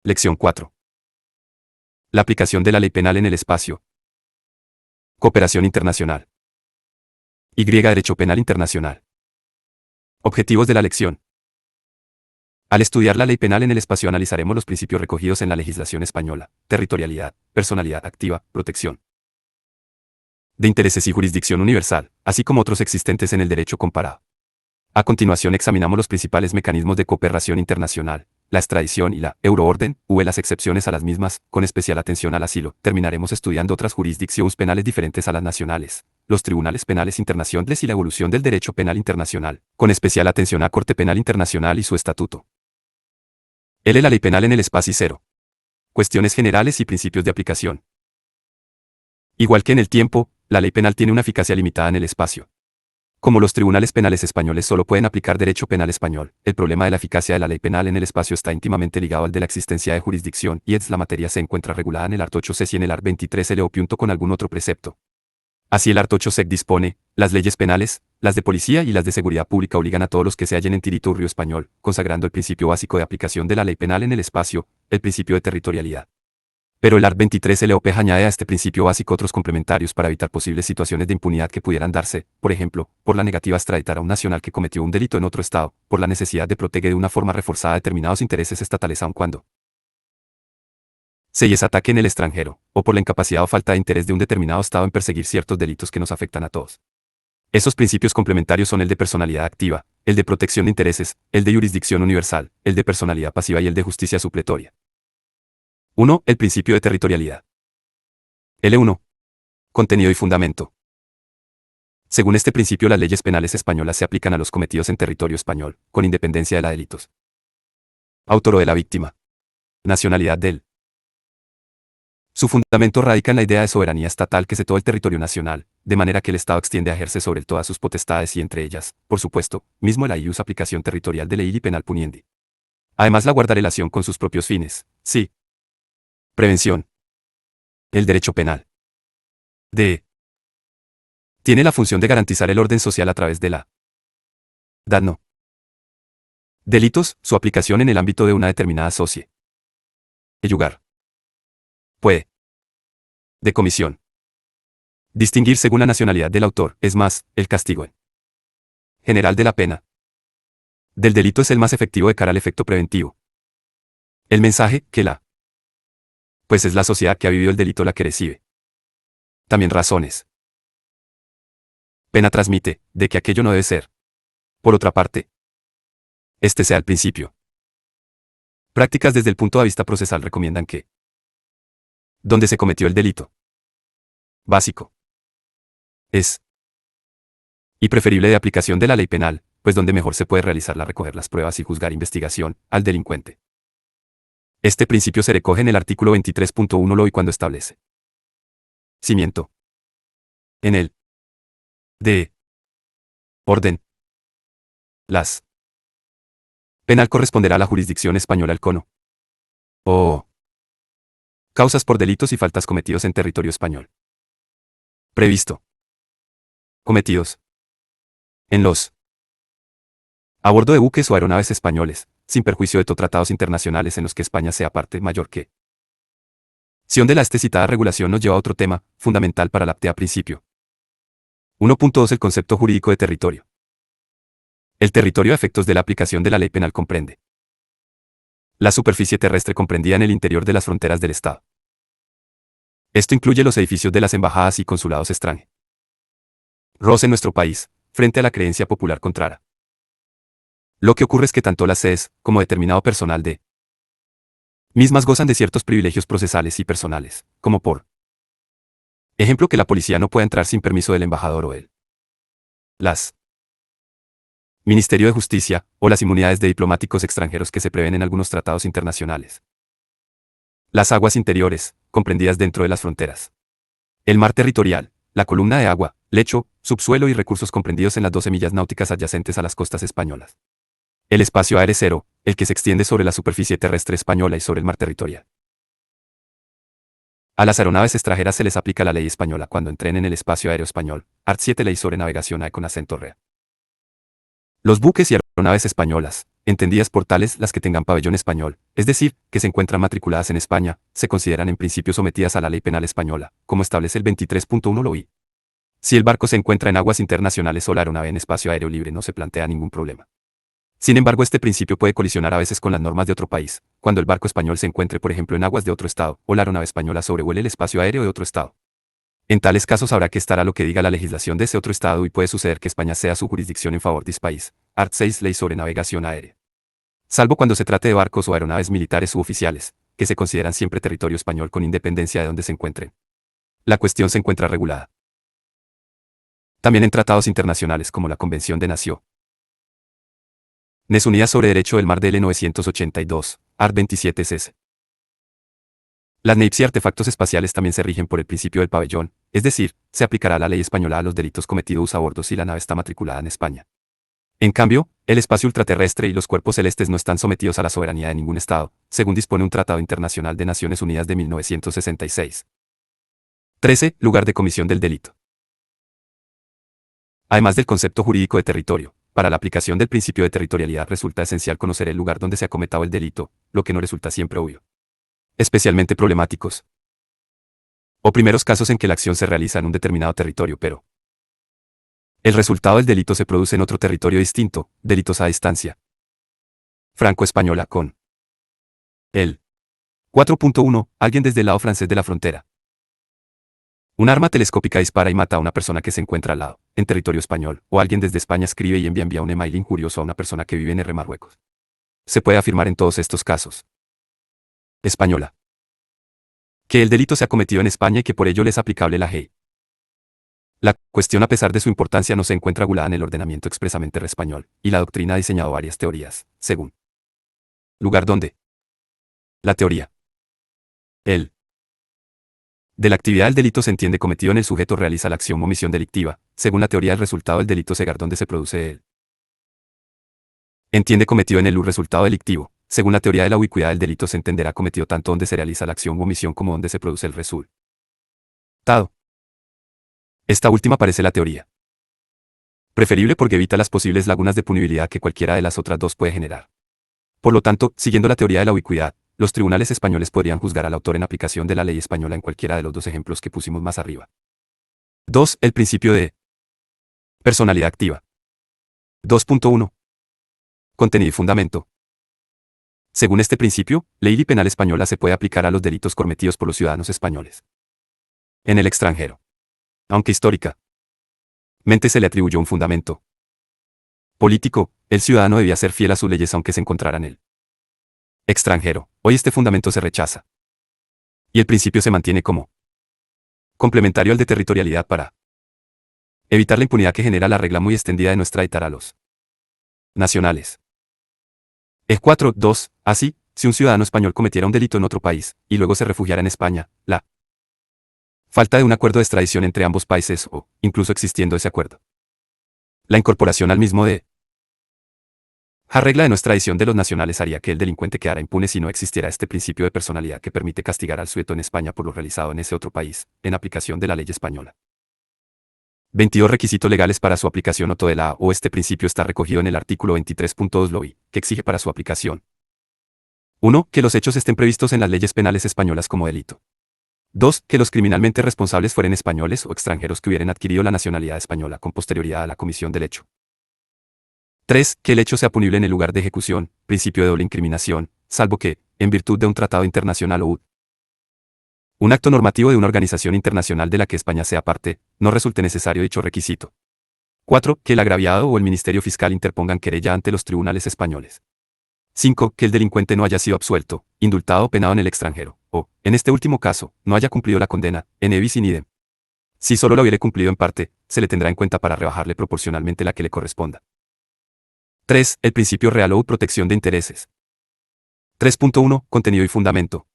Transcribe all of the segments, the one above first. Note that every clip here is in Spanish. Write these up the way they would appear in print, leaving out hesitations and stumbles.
Lección 4. La aplicación de la ley penal en el espacio. Cooperación internacional. Y. Derecho penal internacional. Objetivos de la lección. Al estudiar la ley penal en el espacio analizaremos los principios recogidos en la legislación española: territorialidad, personalidad activa, protección de intereses y jurisdicción universal, así como otros existentes en el derecho comparado. A continuación examinamos los principales mecanismos de cooperación internacional, la extradición y la euroorden, u las excepciones a las mismas, con especial atención al asilo. Terminaremos estudiando otras jurisdicciones penales diferentes a las nacionales, los tribunales penales internacionales y la evolución del derecho penal internacional, con especial atención a Corte Penal Internacional y su estatuto. La ley penal en el espacio 0. Cuestiones generales y principios de aplicación. Igual que en el tiempo, la ley penal tiene una eficacia limitada en el espacio. Como los tribunales penales españoles solo pueden aplicar derecho penal español, el problema de la eficacia de la ley penal en el espacio está íntimamente ligado al de la existencia de jurisdicción, y la materia se encuentra regulada en el art. 8 sec y en el art. 23 LO. Con algún otro precepto. Así el art. 8 sec dispone: las leyes penales, las de policía y las de seguridad pública obligan a todos los que se hallen en territorio español, consagrando el principio básico de aplicación de la ley penal en el espacio, el principio de territorialidad. Pero el art. 23 LOP añade a este principio básico otros complementarios para evitar posibles situaciones de impunidad que pudieran darse, por ejemplo, por la negativa a extraditar a un nacional que cometió un delito en otro estado, por la necesidad de proteger de una forma reforzada determinados intereses estatales aun cuando se ataque en el extranjero, o por la incapacidad o falta de interés de un determinado estado en perseguir ciertos delitos que nos afectan a todos. Esos principios complementarios son el de personalidad activa, el de protección de intereses, el de jurisdicción universal, el de personalidad pasiva y el de justicia supletoria. 1. El principio de territorialidad. L1. Contenido y fundamento. Según este principio, las leyes penales españolas se aplican a los cometidos en territorio español, con independencia de los delitos. Autor o de la víctima. Nacionalidad del. Su fundamento radica en la idea de soberanía estatal que se todo el territorio nacional, de manera que el Estado extiende a ejercer sobre él todas sus potestades y entre ellas, por supuesto, mismo la ius aplicación territorial de ley y penal puniendi. Además la guarda relación con sus propios fines, sí. Prevención. El derecho penal. D. Tiene la función de garantizar el orden social a través de la no. Delitos, su aplicación en el ámbito de una determinada socie. El lugar. Puede. De comisión. Distinguir según la nacionalidad del autor, es más, el castigo en general de la pena del delito es el más efectivo de cara al efecto preventivo. El mensaje, que la pues es la sociedad que ha vivido el delito la que recibe. También razones. Pena transmite, de que aquello no debe ser. Por otra parte, este sea el principio. Prácticas desde el punto de vista procesal recomiendan que donde se cometió el delito básico es y preferible de aplicación de la ley penal, pues donde mejor se puede realizar recoger las pruebas y juzgar investigación al delincuente. Este principio se recoge en el artículo 23.1 LO y cuando establece cimiento en el de orden. Las penal corresponderá a la jurisdicción española el cono o causas por delitos y faltas cometidos en territorio español. Previsto. Cometidos en los a bordo de buques o aeronaves españoles, sin perjuicio de todos tratados internacionales en los que España sea parte mayor que. De la citada regulación nos lleva a otro tema, fundamental para la aptea principio. 1.2 El concepto jurídico de territorio. El territorio a efectos de la aplicación de la ley penal comprende la superficie terrestre comprendida en el interior de las fronteras del Estado. Esto incluye los edificios de las embajadas y consulados extranjeros en nuestro país, frente a la creencia popular contraria. Lo que ocurre es que tanto las sedes, como determinado personal de mismas gozan de ciertos privilegios procesales y personales, como por ejemplo que la policía no pueda entrar sin permiso del embajador o las Ministerio de Justicia, o las inmunidades de diplomáticos extranjeros que se prevén en algunos tratados internacionales. Las aguas interiores, comprendidas dentro de las fronteras. El mar territorial, la columna de agua, lecho, subsuelo y recursos comprendidos en las 12 millas náuticas adyacentes a las costas españolas. El espacio aéreo cero, el que se extiende sobre la superficie terrestre española y sobre el mar territorial. A las aeronaves extranjeras se les aplica la ley española cuando entren en el espacio aéreo español, art. 7 Ley sobre navegación con acento rea. Los buques y aeronaves españolas, entendidas por tales las que tengan pabellón español, es decir, que se encuentran matriculadas en España, se consideran en principio sometidas a la ley penal española, como establece el 23.1 LOI. Si el barco se encuentra en aguas internacionales o la aeronave en espacio aéreo libre no se plantea ningún problema. Sin embargo, este principio puede colisionar a veces con las normas de otro país, cuando el barco español se encuentre por ejemplo en aguas de otro estado, o la aeronave española sobrevuele el espacio aéreo de otro estado. En tales casos habrá que estar a lo que diga la legislación de ese otro estado y puede suceder que España sea su jurisdicción en favor de ese país. Art. 6 Ley sobre Navegación Aérea. Salvo cuando se trate de barcos o aeronaves militares u oficiales, que se consideran siempre territorio español con independencia de donde se encuentren. La cuestión se encuentra regulada también en tratados internacionales como la Convención de Naciones Unidas sobre Derecho del Mar de 1982, Art. 27 CC. Las NEIPS y artefactos espaciales también se rigen por el principio del pabellón, es decir, se aplicará la ley española a los delitos cometidos a bordo si la nave está matriculada en España. En cambio, el espacio ultraterrestre y los cuerpos celestes no están sometidos a la soberanía de ningún Estado, según dispone un Tratado Internacional de Naciones Unidas de 1966. 13. Lugar de comisión del delito. Además del concepto jurídico de territorio, para la aplicación del principio de territorialidad resulta esencial conocer el lugar donde se ha cometido el delito, lo que no resulta siempre obvio. Especialmente problemáticos o primeros casos en que la acción se realiza en un determinado territorio, pero el resultado del delito se produce en otro territorio distinto, delitos a distancia. Franco-española con el 4.1. Alguien desde el lado francés de la frontera. Un arma telescópica dispara y mata a una persona que se encuentra al lado, en territorio español, o alguien desde España escribe y envía un email injurioso a una persona que vive en R. Marruecos. Se puede afirmar en todos estos casos. Española. Que el delito se ha cometido en España y que por ello le es aplicable la ley. La cuestión, a pesar de su importancia, no se encuentra regulada en el ordenamiento expresamente español, y la doctrina ha diseñado varias teorías, según lugar donde la teoría el de la actividad del delito se entiende cometido en el sujeto realiza la acción o omisión delictiva, según la teoría el resultado del delito cegar donde se produce el entiende cometido en el resultado delictivo, según la teoría de la ubicuidad del delito se entenderá cometido tanto donde se realiza la acción o omisión como donde se produce el resultado. Esta última parece la teoría preferible porque evita las posibles lagunas de punibilidad que cualquiera de las otras dos puede generar. Por lo tanto, siguiendo la teoría de la ubicuidad, los tribunales españoles podrían juzgar al autor en aplicación de la ley española en cualquiera de los dos ejemplos que pusimos más arriba. 2. El principio de personalidad activa. 2.1. Contenido y fundamento. Según este principio, ley penal española se puede aplicar a los delitos cometidos por los ciudadanos españoles en el extranjero. Aunque históricamente se le atribuyó un fundamento político, el ciudadano debía ser fiel a sus leyes aunque se encontrara en el extranjero. Hoy este fundamento se rechaza. Y el principio se mantiene como complementario al de territorialidad para evitar la impunidad que genera la regla muy extendida de no extraditar a los nacionales. 4.2. Así, si un ciudadano español cometiera un delito en otro país, y luego se refugiara en España, la falta de un acuerdo de extradición entre ambos países o, incluso existiendo ese acuerdo, la incorporación al mismo de la regla de no extradición de los nacionales haría que el delincuente quedara impune si no existiera este principio de personalidad que permite castigar al sujeto en España por lo realizado en ese otro país, en aplicación de la ley española. 22 requisitos legales para su aplicación de la o este principio está recogido en el artículo 23.2 LOI, que exige para su aplicación 1. Que los hechos estén previstos en las leyes penales españolas como delito. 2. Que los criminalmente responsables fueren españoles o extranjeros que hubieran adquirido la nacionalidad española con posterioridad a la comisión del hecho. 3. Que el hecho sea punible en el lugar de ejecución, principio de doble incriminación, salvo que, en virtud de un tratado internacional o un acto normativo de una organización internacional de la que España sea parte, no resulte necesario dicho requisito. 4. Que el agraviado o el Ministerio Fiscal interpongan querella ante los tribunales españoles. 5. Que el delincuente no haya sido absuelto, indultado o penado en el extranjero, o, en este último caso, no haya cumplido la condena, en bis in idem. Si solo lo hubiere cumplido en parte, se le tendrá en cuenta para rebajarle proporcionalmente la que le corresponda. 3. El principio real o protección de intereses. 3.1. Contenido y fundamento.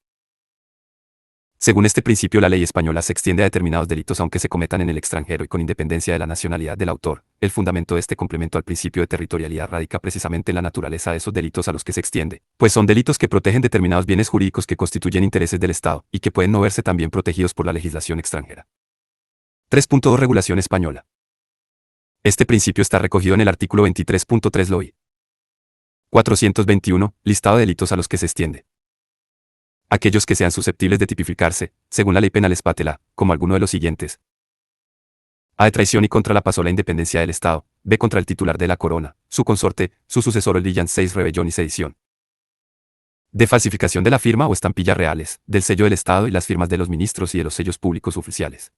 Según este principio, la ley española se extiende a determinados delitos aunque se cometan en el extranjero y con independencia de la nacionalidad del autor. El fundamento de este complemento al principio de territorialidad radica precisamente en la naturaleza de esos delitos a los que se extiende, pues son delitos que protegen determinados bienes jurídicos que constituyen intereses del Estado y que pueden no verse también protegidos por la legislación extranjera. 3.2. Regulación española. Este principio está recogido en el artículo 23.3 LOI. 421. Listado de delitos a los que se extiende. Aquellos que sean susceptibles de tipificarse, según la ley penal espátela, como alguno de los siguientes. A. De traición y contra la paz o la independencia del Estado. B. Contra el titular de la corona, su consorte, su sucesor o el diligence 6. Rebelión y sedición. De falsificación de la firma o estampillas reales, del sello del Estado y las firmas de los ministros y de los sellos públicos oficiales.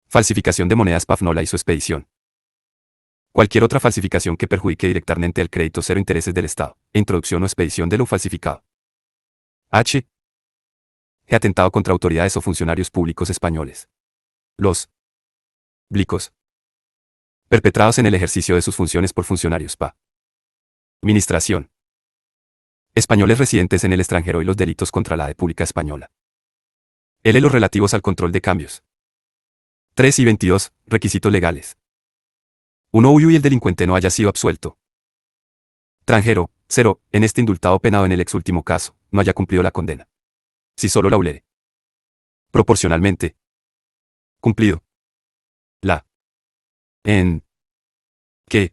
Falsificación de monedas PAFNOLA y su expedición. Cualquier otra falsificación que perjudique directamente el crédito cero intereses del Estado, e introducción o expedición de lo falsificado. H. Atentado contra autoridades o funcionarios públicos españoles. Los blicos perpetrados en el ejercicio de sus funciones por funcionarios PA. Administración. Españoles residentes en el extranjero y los delitos contra la República Española. L. Los relativos al control de cambios. 3 y 22. Requisitos legales. 1. Huyo y el delincuente no haya sido absuelto. Extranjero. 0. En este indultado penado en el ex último caso, no haya cumplido la condena. Si solo la hulere. Proporcionalmente. Cumplido. La. En. Que.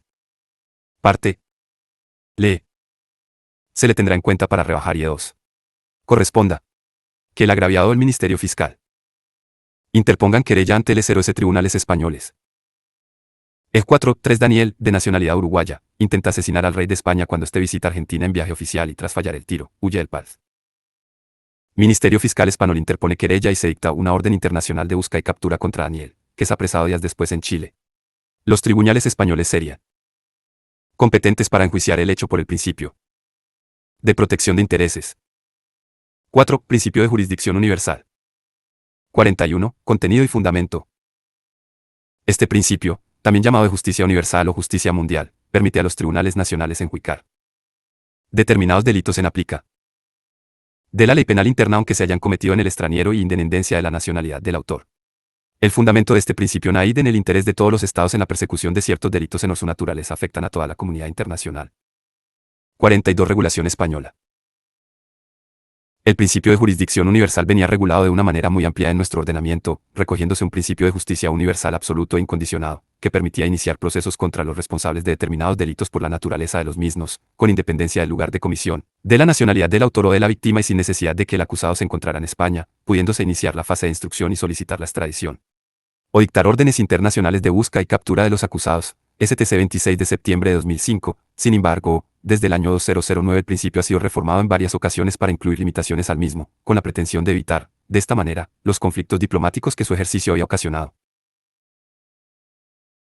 Parte. Le. Se le tendrá en cuenta para rebajar y 2. Corresponda. Que el agraviado del Ministerio Fiscal interpongan querella ante el S tribunales españoles. El 4. 3. Daniel, de nacionalidad uruguaya, intenta asesinar al rey de España cuando este visita Argentina en viaje oficial y tras fallar el tiro, huye del país. Ministerio Fiscal español interpone querella y se dicta una orden internacional de busca y captura contra Daniel, que es apresado días después en Chile. Los tribunales españoles serían competentes para enjuiciar el hecho por el principio de protección de intereses. 4. Principio de jurisdicción universal. 41. Contenido y fundamento. Este principio, también llamado de justicia universal o justicia mundial, permite a los tribunales nacionales enjuiciar determinados delitos en aplica de la ley penal interna aunque se hayan cometido en el extranjero y independencia de la nacionalidad del autor. El fundamento de este principio naide en el interés de todos los estados en la persecución de ciertos delitos en su naturaleza afectan a toda la comunidad internacional. 42. Regulación española. El principio de jurisdicción universal venía regulado de una manera muy amplia en nuestro ordenamiento, recogiéndose un principio de justicia universal absoluto e incondicionado, que permitía iniciar procesos contra los responsables de determinados delitos por la naturaleza de los mismos, con independencia del lugar de comisión, de la nacionalidad del autor o de la víctima y sin necesidad de que el acusado se encontrara en España, pudiéndose iniciar la fase de instrucción y solicitar la extradición. O dictar órdenes internacionales de busca y captura de los acusados, STC 26 de septiembre de 2005, sin embargo, desde el año 2009 el principio ha sido reformado en varias ocasiones para incluir limitaciones al mismo, con la pretensión de evitar, de esta manera, los conflictos diplomáticos que su ejercicio había ocasionado.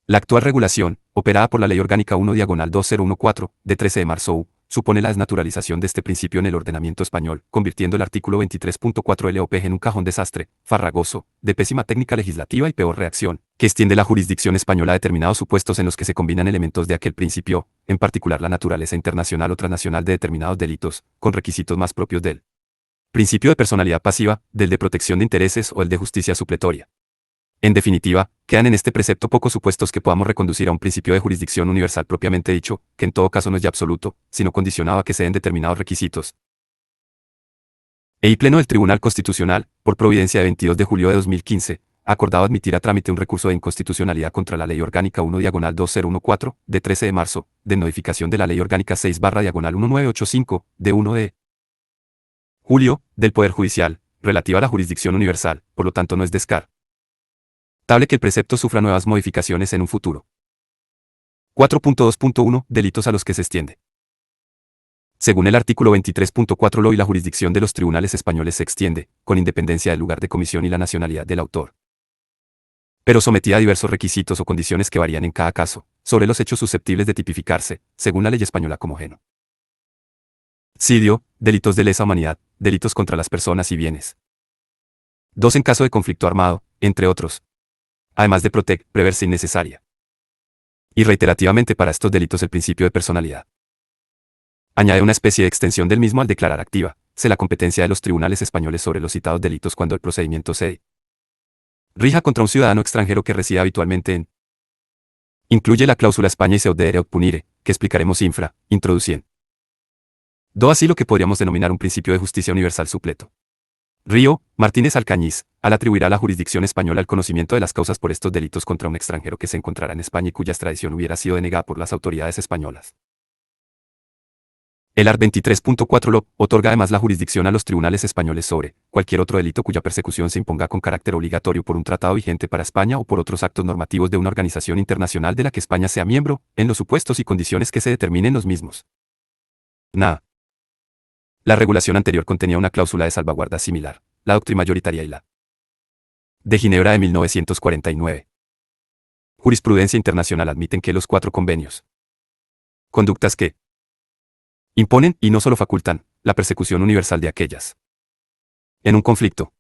La actual regulación, operada por la Ley Orgánica 1/2014, de 13 de marzo, supone la desnaturalización de este principio en el ordenamiento español, convirtiendo el artículo 23.4 LOPG en un cajón desastre, farragoso, de pésima técnica legislativa y peor reacción, que extiende la jurisdicción española a determinados supuestos en los que se combinan elementos de aquel principio, en particular la naturaleza internacional o transnacional de determinados delitos, con requisitos más propios del principio de personalidad pasiva, del de protección de intereses o el de justicia supletoria. En definitiva, quedan en este precepto pocos supuestos que podamos reconducir a un principio de jurisdicción universal propiamente dicho, que en todo caso no es ya absoluto, sino condicionado a que se den determinados requisitos. El Pleno del Tribunal Constitucional, por providencia de 22 de julio de 2015, ha acordado admitir a trámite un recurso de inconstitucionalidad contra la Ley Orgánica 1/2014, de 13 de marzo, de modificación de la Ley Orgánica 6/1985, de 1 de julio, del Poder Judicial, relativa a la jurisdicción universal, por lo tanto no es descartable que el precepto sufra nuevas modificaciones en un futuro. 4.2.1. Delitos a los que se extiende. Según el artículo 23.4 LOI, la jurisdicción de los tribunales españoles se extiende, con independencia del lugar de comisión y la nacionalidad del autor, pero sometida a diversos requisitos o condiciones que varían en cada caso, sobre los hechos susceptibles de tipificarse, según la ley española como genocidio, delitos de lesa humanidad, delitos contra las personas y bienes. 2. En caso de conflicto armado, entre otros. Además de preverse innecesaria. Y reiterativamente para estos delitos el principio de personalidad. Añade una especie de extensión del mismo al declarar activa, la competencia de los tribunales españoles sobre los citados delitos cuando el procedimiento se rija contra un ciudadano extranjero que resida habitualmente en. Incluye la cláusula España y se deberá punire, que explicaremos introduciendo. Así lo que podríamos denominar un principio de justicia universal supleto. Río, Martínez Alcañiz, al atribuir a la jurisdicción española el conocimiento de las causas por estos delitos contra un extranjero que se encontrará en España y cuya extradición hubiera sido denegada por las autoridades españolas. El art. 23.4 LOP otorga además la jurisdicción a los tribunales españoles sobre cualquier otro delito cuya persecución se imponga con carácter obligatorio por un tratado vigente para España o por otros actos normativos de una organización internacional de la que España sea miembro, en los supuestos y condiciones que se determinen los mismos. Na. La regulación anterior contenía una cláusula de salvaguarda similar, la doctrina mayoritaria y la de Ginebra de 1949. Jurisprudencia internacional admiten que los 4 convenios, conductas que imponen, y no solo facultan, la persecución universal de aquellas en un conflicto,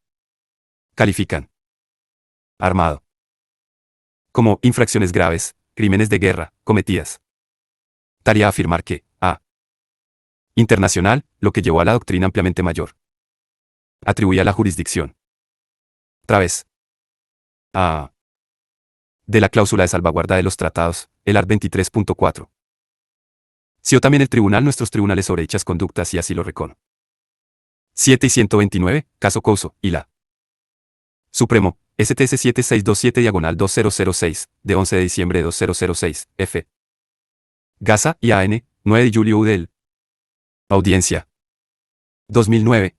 califican armado como infracciones graves, crímenes de guerra, cometidas. Tarea afirmar que, a internacional, lo que llevó a la doctrina ampliamente mayor, atribuía la jurisdicción. Través. A. De la cláusula de salvaguarda de los tratados, el art. 23.4. Sió también el tribunal nuestros tribunales sobre dichas conductas y así lo recono. 7 y 129, caso Couso, y la Supremo, STS 7627-2006, de 11 de diciembre de 2006, F. Gaza y AN, 9 de julio UDEL. Audiencia. 2009.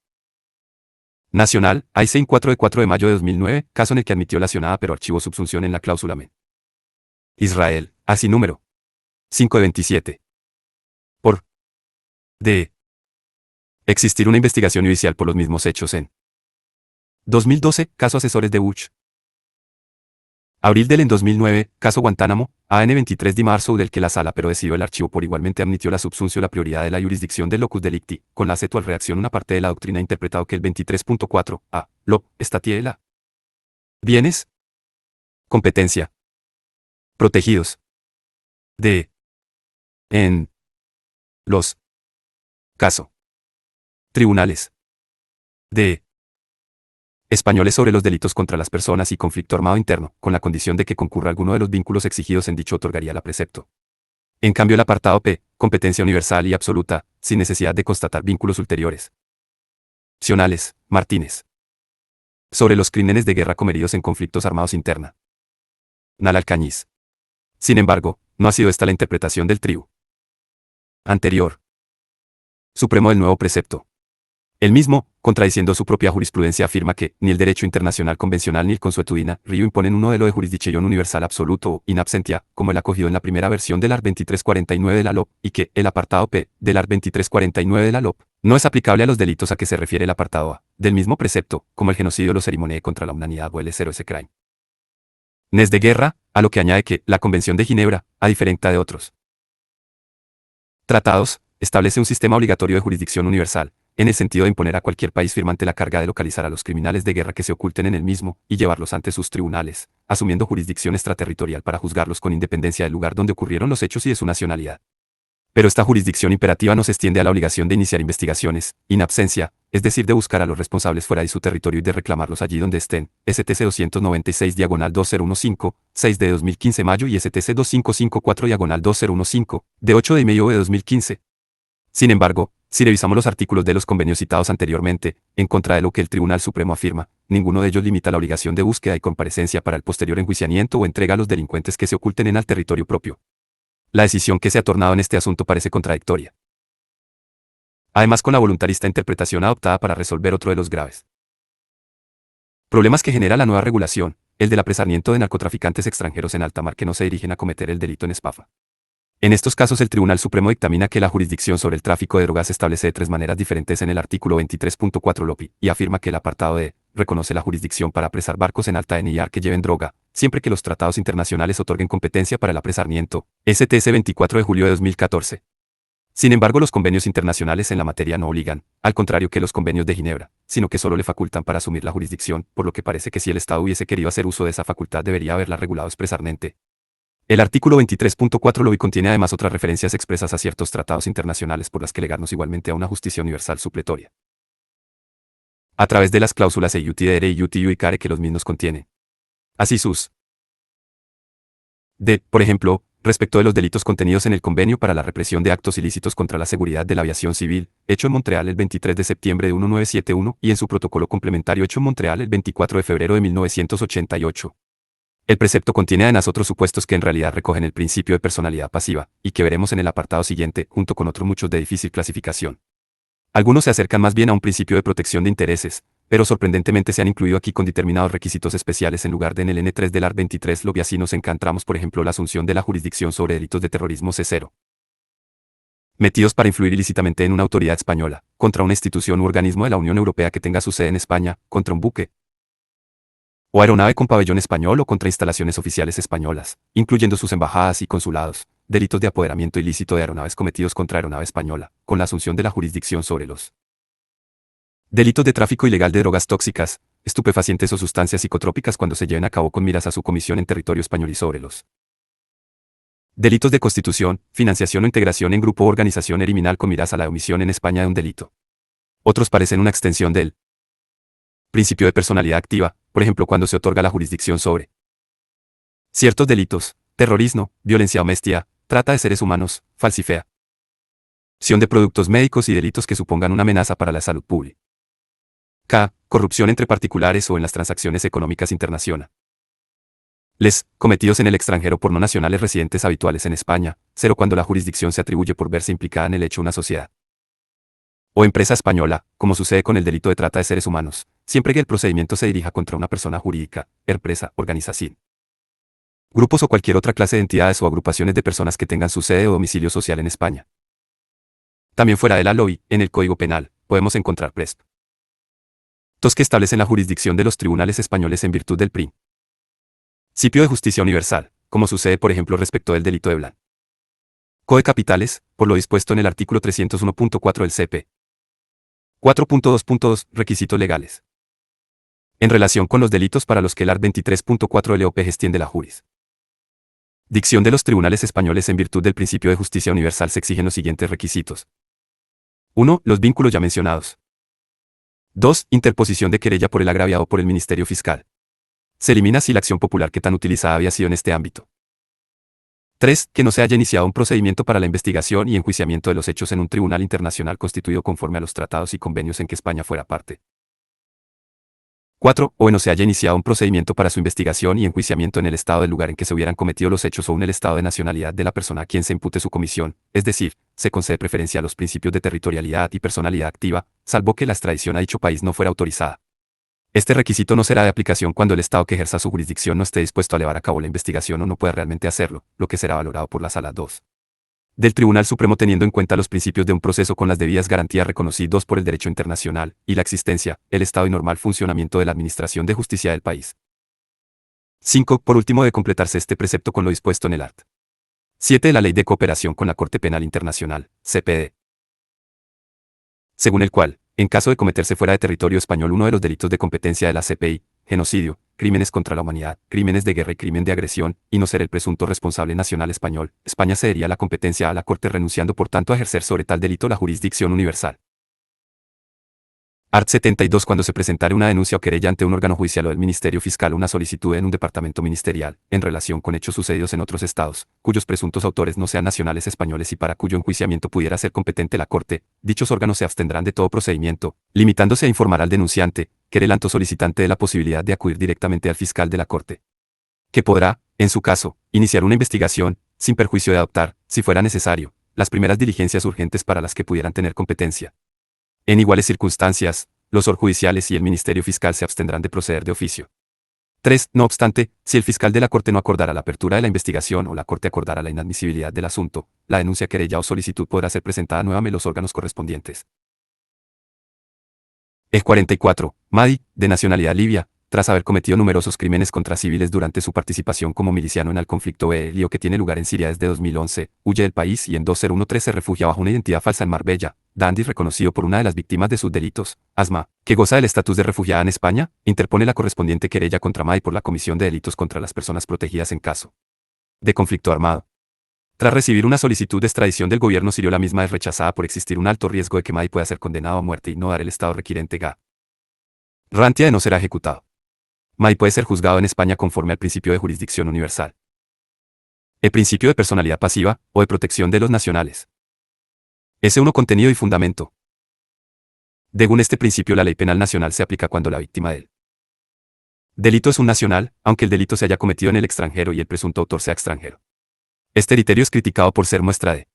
Nacional, AICEIN 4 de 4 de mayo de 2009, caso en el que admitió la accionada pero archivó subsunción en la cláusula men. Israel, así número 5 de 27. Por de existir una investigación judicial por los mismos hechos en 2012, caso Asesores de Bush. Abril del en 2009, caso Guantánamo, AN 23 de marzo del que la sala pero decidió el archivo por igualmente admitió la subsunción la prioridad de la jurisdicción del locus delicti, con la acetual reacción una parte de la doctrina ha interpretado que el 23.4 a lo estatie de la bienes, competencia, protegidos de en los caso tribunales de españoles sobre los delitos contra las personas y conflicto armado interno, con la condición de que concurra alguno de los vínculos exigidos en dicho otorgaría la precepto. En cambio el apartado P, competencia universal y absoluta, sin necesidad de constatar vínculos ulteriores. Opcionales, Martínez. Sobre los crímenes de guerra cometidos en conflictos armados interna. Nal Alcañiz. Sin embargo, no ha sido esta la interpretación del tribu anterior Supremo del nuevo precepto. El mismo, contradiciendo su propia jurisprudencia, afirma que ni el derecho internacional convencional ni el consuetudina río imponen un modelo de jurisdicción universal absoluto o in absentia, como el acogido en la primera versión del art. 2349 de la LOP, y que el apartado P del art. 2349 de la LOP no es aplicable a los delitos a que se refiere el apartado A del mismo precepto, como el genocidio o los cerimonie contra la humanidad o el ese crime. Nes de guerra, a lo que añade que la Convención de Ginebra, a diferencia de otros tratados, establece un sistema obligatorio de jurisdicción universal, en el sentido de imponer a cualquier país firmante la carga de localizar a los criminales de guerra que se oculten en el mismo, y llevarlos ante sus tribunales, asumiendo jurisdicción extraterritorial para juzgarlos con independencia del lugar donde ocurrieron los hechos y de su nacionalidad. Pero esta jurisdicción imperativa no se extiende a la obligación de iniciar investigaciones, in absentia, es decir, de buscar a los responsables fuera de su territorio y de reclamarlos allí donde estén, STC 296-2015, 6 de 2015 mayo y STC 2554-2015, de 8 de mayo de 2015. Sin embargo, si revisamos los artículos de los convenios citados anteriormente, en contra de lo que el Tribunal Supremo afirma, ninguno de ellos limita la obligación de búsqueda y comparecencia para el posterior enjuiciamiento o entrega a los delincuentes que se oculten en el territorio propio. La decisión que se ha tornado en este asunto parece contradictoria. Además, con la voluntarista interpretación adoptada para resolver otro de los graves problemas que genera la nueva regulación, el del apresamiento de narcotraficantes extranjeros en alta mar que no se dirigen a cometer el delito en Espafa. En estos casos el Tribunal Supremo dictamina que la jurisdicción sobre el tráfico de drogas se establece de 3 maneras diferentes en el artículo 23.4 LOPI, y afirma que el apartado D reconoce la jurisdicción para apresar barcos en alta NIR que lleven droga, siempre que los tratados internacionales otorguen competencia para el apresamiento, STS 24 de julio de 2014. Sin embargo, los convenios internacionales en la materia no obligan, al contrario que los convenios de Ginebra, sino que solo le facultan para asumir la jurisdicción, por lo que parece que si el Estado hubiese querido hacer uso de esa facultad debería haberla regulado expresamente. El artículo 23.4 LOI contiene además otras referencias expresas a ciertos tratados internacionales por las que legarnos igualmente a una justicia universal supletoria. A través de las cláusulas EUTDR y UTU y CARE que los mismos contienen. Así sus. Por ejemplo, Respecto de los delitos contenidos en el Convenio para la Represión de Actos Ilícitos contra la Seguridad de la Aviación Civil, hecho en Montreal el 23 de septiembre de 1971 y en su protocolo complementario hecho en Montreal el 24 de febrero de 1988. El precepto contiene además otros supuestos que en realidad recogen el principio de personalidad pasiva, y que veremos en el apartado siguiente, junto con otros muchos de difícil clasificación. Algunos se acercan más bien a un principio de protección de intereses, pero sorprendentemente se han incluido aquí con determinados requisitos especiales en lugar de en el N3 del Art 23 lo que así nos encontramos por ejemplo la asunción de la jurisdicción sobre delitos de terrorismo C0. Metidos para influir ilícitamente en una autoridad española, contra una institución u organismo de la Unión Europea que tenga su sede en España, contra un buque o aeronave con pabellón español o contra instalaciones oficiales españolas, incluyendo sus embajadas y consulados, delitos de apoderamiento ilícito de aeronaves cometidos contra aeronave española, con la asunción de la jurisdicción sobre los delitos de tráfico ilegal de drogas tóxicas, estupefacientes o sustancias psicotrópicas cuando se lleven a cabo con miras a su comisión en territorio español y sobre los delitos de constitución, financiación o integración en grupo o organización criminal con miras a la omisión en España de un delito. Otros parecen una extensión del principio de personalidad activa, por ejemplo cuando se otorga la jurisdicción sobre ciertos delitos, terrorismo, violencia doméstica, trata de seres humanos, falsificación de productos médicos y delitos que supongan una amenaza para la salud pública. K. Corrupción entre particulares o en las transacciones económicas internacionales. Cometidos en el extranjero por no nacionales residentes habituales en España, 0 cuando la jurisdicción se atribuye por verse implicada en el hecho una sociedad o empresa española, como sucede con el delito de trata de seres humanos, siempre que el procedimiento se dirija contra una persona jurídica, empresa, organización, grupos o cualquier otra clase de entidades o agrupaciones de personas que tengan su sede o domicilio social en España. También fuera de la LOI, en el Código Penal, podemos encontrar preceptos que establecen la jurisdicción de los tribunales españoles en virtud del principio de justicia universal, como sucede por ejemplo respecto del delito de blanqueo de capitales, por lo dispuesto en el artículo 301.4 del CP. 4.2.2 Requisitos legales. En relación con los delitos para los que el art. 23.4 del EOP extiende la jurisdicción de los tribunales españoles en virtud del principio de justicia universal se exigen los siguientes requisitos. 1. Los vínculos ya mencionados. 2. Interposición de querella por el agraviado por el Ministerio Fiscal. Se elimina si la acción popular que tan utilizada había sido en este ámbito. 3. Que no se haya iniciado un procedimiento para la investigación y enjuiciamiento de los hechos en un tribunal internacional constituido conforme a los tratados y convenios en que España fuera parte. 4. O no se haya iniciado un procedimiento para su investigación y enjuiciamiento en el estado del lugar en que se hubieran cometido los hechos o en el estado de nacionalidad de la persona a quien se impute su comisión, es decir, se concede preferencia a los principios de territorialidad y personalidad activa, salvo que la extradición a dicho país no fuera autorizada. Este requisito no será de aplicación cuando el Estado que ejerza su jurisdicción no esté dispuesto a llevar a cabo la investigación o no pueda realmente hacerlo, lo que será valorado por la Sala 2 del Tribunal Supremo teniendo en cuenta los principios de un proceso con las debidas garantías reconocidos por el derecho internacional, y la existencia, el estado y normal funcionamiento de la administración de justicia del país. 5. Por último de completarse este precepto con lo dispuesto en el art. 7 de la Ley de Cooperación con la Corte Penal Internacional, CPD. Según el cual, en caso de cometerse fuera de territorio español uno de los delitos de competencia de la CPI, genocidio, crímenes contra la humanidad, crímenes de guerra y crimen de agresión, y no ser el presunto responsable nacional español, España cedería la competencia a la Corte renunciando por tanto a ejercer sobre tal delito la jurisdicción universal. Art. 72 Cuando se presentare una denuncia o querella ante un órgano judicial o del Ministerio Fiscal o una solicitud en un departamento ministerial, en relación con hechos sucedidos en otros estados, cuyos presuntos autores no sean nacionales españoles y para cuyo enjuiciamiento pudiera ser competente la Corte, dichos órganos se abstendrán de todo procedimiento, limitándose a informar al denunciante, querelanto solicitante de la posibilidad de acudir directamente al fiscal de la Corte, que podrá, en su caso, iniciar una investigación, sin perjuicio de adoptar, si fuera necesario, las primeras diligencias urgentes para las que pudieran tener competencia. En iguales circunstancias, los judiciales y el Ministerio Fiscal se abstendrán de proceder de oficio. 3. No obstante, si el fiscal de la Corte no acordara la apertura de la investigación o la Corte acordara la inadmisibilidad del asunto, la denuncia, querella o solicitud podrá ser presentada nuevamente a los órganos correspondientes. 44. Mahdi, de nacionalidad libia, tras haber cometido numerosos crímenes contra civiles durante su participación como miliciano en el conflicto bélico que tiene lugar en Siria desde 2011, huye del país y en 2013 se refugia bajo una identidad falsa en Marbella. Dandy, reconocido por una de las víctimas de sus delitos, Asma, que goza del estatus de refugiada en España, interpone la correspondiente querella contra Mahdi por la comisión de delitos contra las personas protegidas en caso de conflicto armado. Tras recibir una solicitud de extradición del gobierno sirio, la misma es rechazada por existir un alto riesgo de que Mahdi pueda ser condenado a muerte y no dar el estado requirente garantía de no ser ejecutado. Mahdi puede ser juzgado en España conforme al principio de jurisdicción universal. El principio de personalidad pasiva, o de protección de los nacionales. S1. Contenido y fundamento. Según este principio, la ley penal nacional se aplica cuando la víctima del delito es un nacional, aunque el delito se haya cometido en el extranjero y el presunto autor sea extranjero. Este criterio es criticado por ser muestra de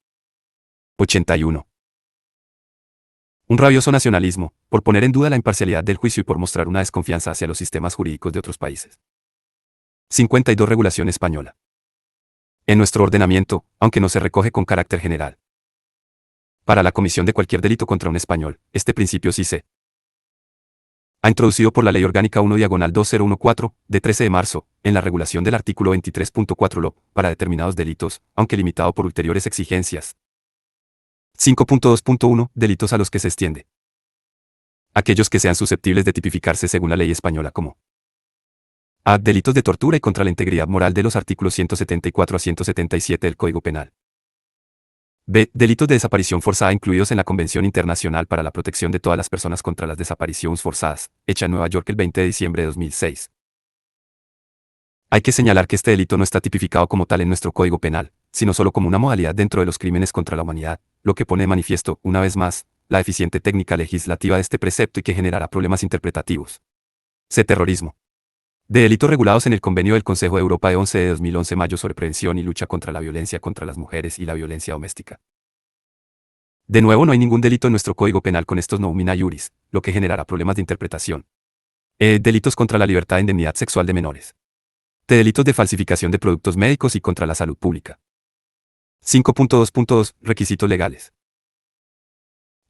81. Un rabioso nacionalismo, por poner en duda la imparcialidad del juicio y por mostrar una desconfianza hacia los sistemas jurídicos de otros países. 52. Regulación española. En nuestro ordenamiento, aunque no se recoge con carácter general, para la comisión de cualquier delito contra un español, este principio sí se ha introducido por la Ley Orgánica 1/2014, de 13 de marzo, en la regulación del artículo 23.4 LO, para determinados delitos, aunque limitado por ulteriores exigencias. 5.2.1. Delitos a los que se extiende. Aquellos que sean susceptibles de tipificarse según la ley española como A. Delitos de tortura y contra la integridad moral de los artículos 174 a 177 del Código Penal. B. Delitos de desaparición forzada incluidos en la Convención Internacional para la Protección de todas las personas contra las desapariciones forzadas, hecha en Nueva York el 20 de diciembre de 2006. Hay que señalar que este delito no está tipificado como tal en nuestro Código Penal, sino solo como una modalidad dentro de los crímenes contra la humanidad, lo que pone de manifiesto, una vez más, la deficiente técnica legislativa de este precepto y que generará problemas interpretativos. C. Terrorismo. De delitos regulados en el Convenio del Consejo de Europa de 11 de 2011 mayo sobre prevención y lucha contra la violencia contra las mujeres y la violencia doméstica. De nuevo, no hay ningún delito en nuestro Código Penal con estos nomina juris, lo que generará problemas de interpretación. Delitos contra la libertad e indemnidad sexual de menores. De delitos de falsificación de productos médicos y contra la salud pública. 5.2.2. Requisitos legales.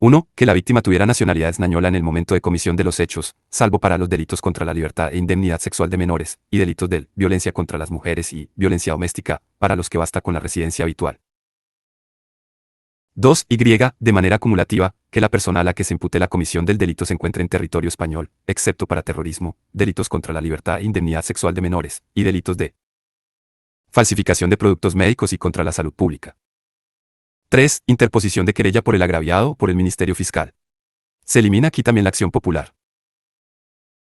1. Que la víctima tuviera nacionalidad española en el momento de comisión de los hechos, salvo para los delitos contra la libertad e indemnidad sexual de menores, y delitos de violencia contra las mujeres y violencia doméstica, para los que basta con la residencia habitual. 2. Y. De manera acumulativa, que la persona a la que se impute la comisión del delito se encuentre en territorio español, excepto para terrorismo, delitos contra la libertad e indemnidad sexual de menores, y delitos de falsificación de productos médicos y contra la salud pública. 3. Interposición de querella por el agraviado o por el Ministerio Fiscal. Se elimina aquí también la acción popular.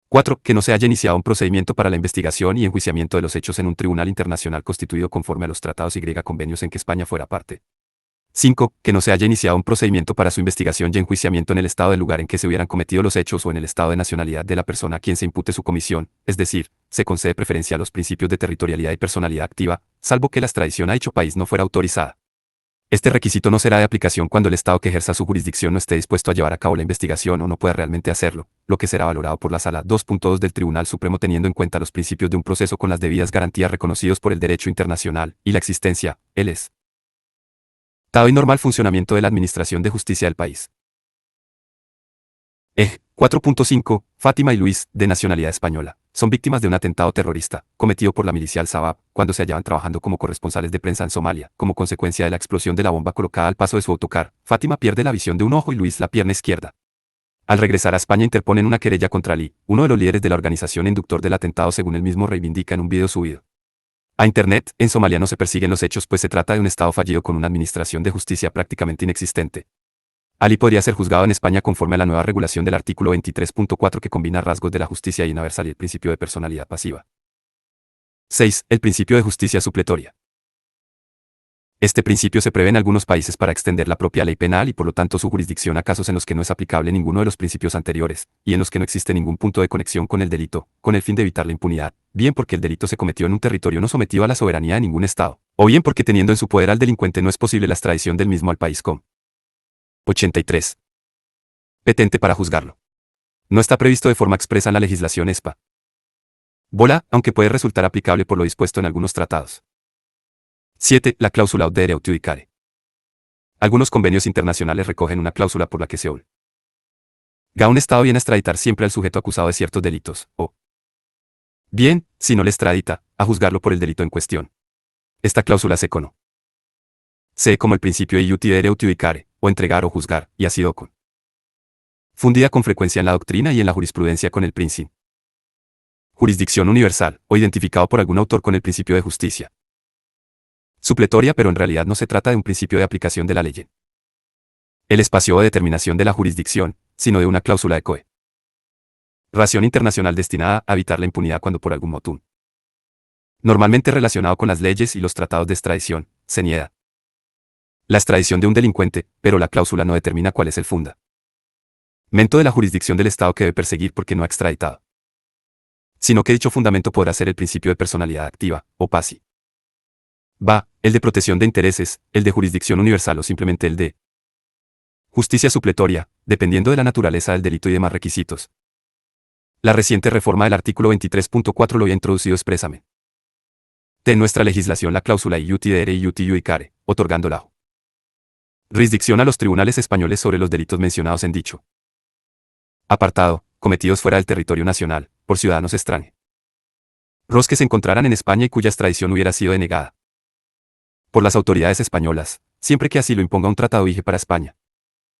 4. Que no se haya iniciado un procedimiento para la investigación y enjuiciamiento de los hechos en un tribunal internacional constituido conforme a los tratados y convenios en que España fuera parte. 5. Que no se haya iniciado un procedimiento para su investigación y enjuiciamiento en el estado del lugar en que se hubieran cometido los hechos o en el estado de nacionalidad de la persona a quien se impute su comisión, es decir, se concede preferencia a los principios de territorialidad y personalidad activa, salvo que la extradición a dicho país no fuera autorizada. Este requisito no será de aplicación cuando el Estado que ejerza su jurisdicción no esté dispuesto a llevar a cabo la investigación o no pueda realmente hacerlo, lo que será valorado por la Sala 2.2 del Tribunal Supremo teniendo en cuenta los principios de un proceso con las debidas garantías reconocidos por el derecho internacional y la existencia, el estado y normal funcionamiento de la Administración de Justicia del país. 4.5. Fátima y Luis, de nacionalidad española, son víctimas de un atentado terrorista, cometido por la milicia Al-Shabaab, cuando se hallaban trabajando como corresponsales de prensa en Somalia. Como consecuencia de la explosión de la bomba colocada al paso de su autocar, Fátima pierde la visión de un ojo y Luis la pierna izquierda. Al regresar a España interponen una querella contra Ali, uno de los líderes de la organización inductor del atentado según él mismo reivindica en un video subido a Internet. En Somalia no se persiguen los hechos pues se trata de un Estado fallido con una administración de justicia prácticamente inexistente. Ali podría ser juzgado en España conforme a la nueva regulación del artículo 23.4 que combina rasgos de la justicia universal y el principio de personalidad pasiva. 6. El principio de justicia supletoria. Este principio se prevé en algunos países para extender la propia ley penal y por lo tanto su jurisdicción a casos en los que no es aplicable ninguno de los principios anteriores, y en los que no existe ningún punto de conexión con el delito, con el fin de evitar la impunidad, bien porque el delito se cometió en un territorio no sometido a la soberanía de ningún Estado, o bien porque teniendo en su poder al delincuente no es posible la extradición del mismo al país com. 83. Petente para juzgarlo. No está previsto de forma expresa en la legislación ESPA. Bola, aunque puede resultar aplicable por lo dispuesto en algunos tratados. 7. La cláusula de reo judicare. Algunos convenios internacionales recogen una cláusula por la que se obliga a un Estado bien a extraditar siempre al sujeto acusado de ciertos delitos, o bien, si no le extradita, a juzgarlo por el delito en cuestión. Esta cláusula se conoce como el principio de iuti reo judicare, o entregar o juzgar, y ha sido fundida con frecuencia en la doctrina y en la jurisprudencia con el principio jurisdicción universal, o identificado por algún autor con el principio de justicia supletoria, pero en realidad no se trata de un principio de aplicación de la ley. El espacio de determinación de la jurisdicción, sino de una cláusula de cooperación internacional destinada a evitar la impunidad cuando por algún motivo Normalmente relacionado con las leyes y los tratados de extradición, se niega la extradición de un delincuente, pero la cláusula no determina cuál es el fundamento de la jurisdicción del Estado que debe perseguir porque no ha extraditado, sino que dicho fundamento podrá ser el principio de personalidad activa, o PASI. El de protección de intereses, el de jurisdicción universal o simplemente el de justicia supletoria, dependiendo de la naturaleza del delito y demás requisitos. La reciente reforma del artículo 23.4 lo había introducido expresamente en nuestra legislación la cláusula iuti-dere y iuti-iuicare, otorgando la jurisdicción a los tribunales españoles sobre los delitos mencionados en dicho apartado, cometidos fuera del territorio nacional, por ciudadanos extranjeros que se encontraran en España y cuya extradición hubiera sido denegada por las autoridades españolas, siempre que así lo imponga un tratado vigente para España.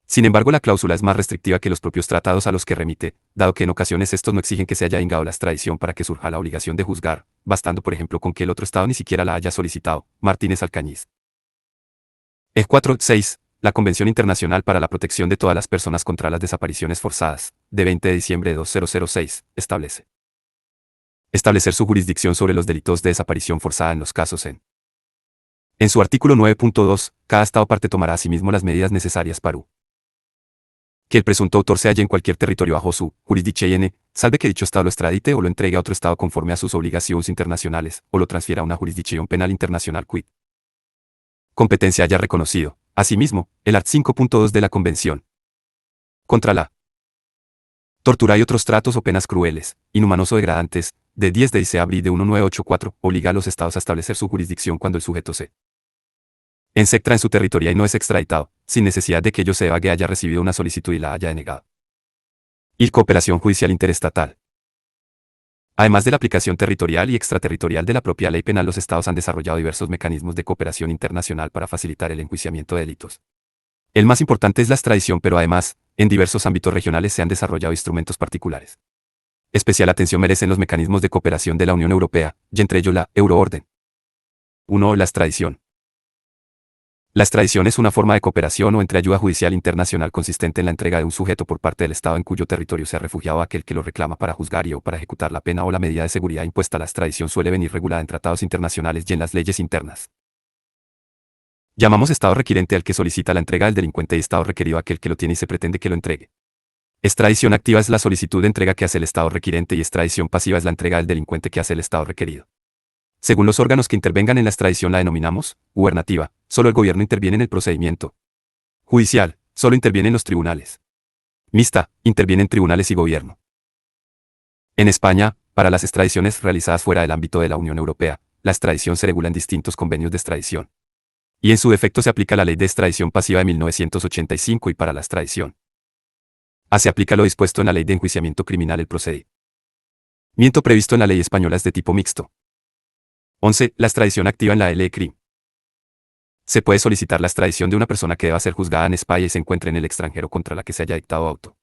Sin embargo, la cláusula es más restrictiva que los propios tratados a los que remite, dado que en ocasiones estos no exigen que se haya vengado la extradición para que surja la obligación de juzgar, bastando por ejemplo con que el otro Estado ni siquiera la haya solicitado. Martínez Alcañiz. 4.6. La Convención Internacional para la Protección de todas las personas contra las desapariciones forzadas, de 20 de diciembre de 2006, establece establecer su jurisdicción sobre los delitos de desaparición forzada en los casos en su artículo 9.2, cada Estado parte tomará asimismo las medidas necesarias para que el presunto autor se halle en cualquier territorio bajo su jurisdicción, salve que dicho Estado lo extradite o lo entregue a otro Estado conforme a sus obligaciones internacionales, o lo transfiera a una jurisdicción penal internacional quid competencia haya reconocido. Asimismo, el art. 5.2 de la Convención contra la tortura y otros tratos o penas crueles, inhumanos o degradantes, de 10 de abril de 1984, obliga a los Estados a establecer su jurisdicción cuando el sujeto se encuentra en su territorio y no es extraditado, sin necesidad de que ello se deba que haya recibido una solicitud y la haya denegado. Y cooperación judicial interestatal. Además de la aplicación territorial y extraterritorial de la propia ley penal, los Estados han desarrollado diversos mecanismos de cooperación internacional para facilitar el enjuiciamiento de delitos. El más importante es la extradición, pero además, en diversos ámbitos regionales se han desarrollado instrumentos particulares. Especial atención merecen los mecanismos de cooperación de la Unión Europea, y entre ellos la Euroorden. 1. La extradición. La extradición es una forma de cooperación o entreayuda judicial internacional consistente en la entrega de un sujeto por parte del Estado en cuyo territorio se ha refugiado a aquel que lo reclama para juzgar y o para ejecutar la pena o la medida de seguridad impuesta. La extradición suele venir regulada en tratados internacionales y en las leyes internas. Llamamos Estado requirente al que solicita la entrega del delincuente y Estado requerido a aquel que lo tiene y se pretende que lo entregue. Extradición activa es la solicitud de entrega que hace el Estado requirente y extradición pasiva es la entrega del delincuente que hace el Estado requerido. Según los órganos que intervengan en la extradición la denominamos gubernativa, solo el gobierno interviene en el procedimiento judicial, solo intervienen los tribunales. Mixta, intervienen tribunales y gobierno. En España, para las extradiciones realizadas fuera del ámbito de la Unión Europea, la extradición se regula en distintos convenios de extradición. Y en su defecto se aplica la Ley de Extradición Pasiva de 1985 y para la extradición se aplica lo dispuesto en la Ley de Enjuiciamiento Criminal. El procedimiento previsto en la ley española es de tipo mixto. 11. La extradición activa en la LE-CRIM. Se puede solicitar la extradición de una persona que deba ser juzgada en España y se encuentre en el extranjero contra la que se haya dictado auto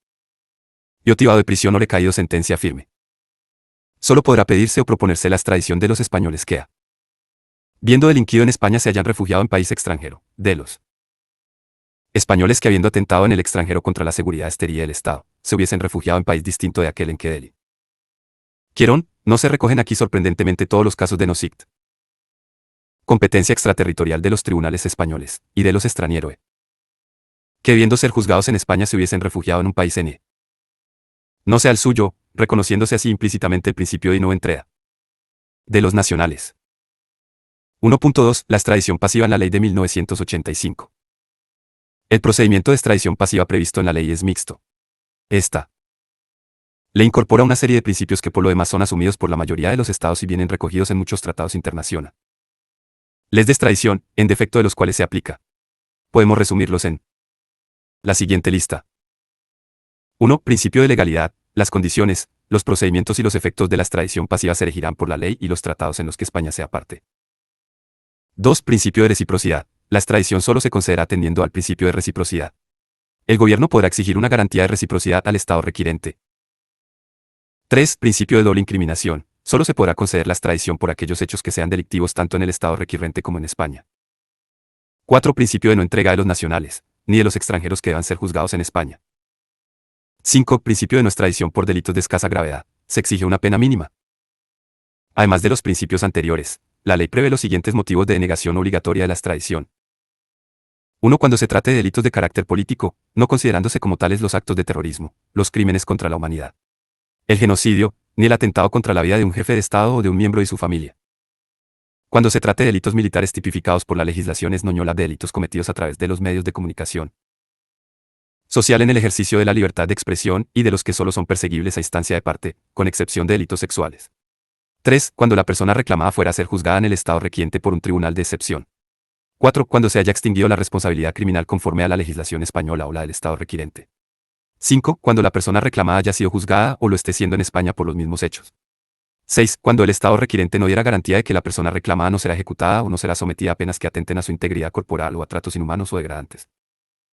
y activado de prisión o recaído sentencia firme. Solo podrá pedirse o proponerse la extradición de los españoles que habiendo delinquido en España se hayan refugiado en país extranjero, de los españoles que habiendo atentado en el extranjero contra la seguridad exterior del Estado, se hubiesen refugiado en país distinto de aquel en que delinquieron. No se recogen aquí sorprendentemente todos los casos de NOSICT. Competencia extraterritorial de los tribunales españoles, y de los extranjeros, que debiendo ser juzgados en España se hubiesen refugiado en un país no sea el suyo, reconociéndose así implícitamente el principio de no entrega de los nacionales. 1.2. La extradición pasiva en la ley de 1985. El procedimiento de extradición pasiva previsto en la ley es mixto. Esta le incorpora una serie de principios que por lo demás son asumidos por la mayoría de los estados y vienen recogidos en muchos tratados internacionales. Leyes de extradición, en defecto de los cuales se aplica. Podemos resumirlos en la siguiente lista. 1. Principio de legalidad. Las condiciones, los procedimientos y los efectos de la extradición pasiva se regirán por la ley y los tratados en los que España sea parte. 2. Principio de reciprocidad. La extradición solo se concederá atendiendo al principio de reciprocidad. El gobierno podrá exigir una garantía de reciprocidad al Estado requirente. 3. Principio de doble incriminación. Solo se podrá conceder la extradición por aquellos hechos que sean delictivos tanto en el Estado requirente como en España. 4. Principio de no entrega de los nacionales, ni de los extranjeros que deban ser juzgados en España. 5. Principio de no extradición por delitos de escasa gravedad. Se exige una pena mínima. Además de los principios anteriores, la ley prevé los siguientes motivos de denegación obligatoria de la extradición. 1. Cuando se trate de delitos de carácter político, no considerándose como tales los actos de terrorismo, los crímenes contra la humanidad, el genocidio, ni el atentado contra la vida de un jefe de Estado o de un miembro de su familia. Cuando se trate de delitos militares tipificados por la legislación esnoñola de delitos cometidos a través de los medios de comunicación social en el ejercicio de la libertad de expresión y de los que solo son perseguibles a instancia de parte, con excepción de delitos sexuales. 3. Cuando la persona reclamada fuera a ser juzgada en el estado requiriente por un tribunal de excepción. 4. Cuando se haya extinguido la responsabilidad criminal conforme a la legislación española o la del estado requiriente. 5. Cuando la persona reclamada haya sido juzgada o lo esté siendo en España por los mismos hechos. 6. Cuando el estado requiriente no diera garantía de que la persona reclamada no será ejecutada o no será sometida a penas que atenten a su integridad corporal o a tratos inhumanos o degradantes.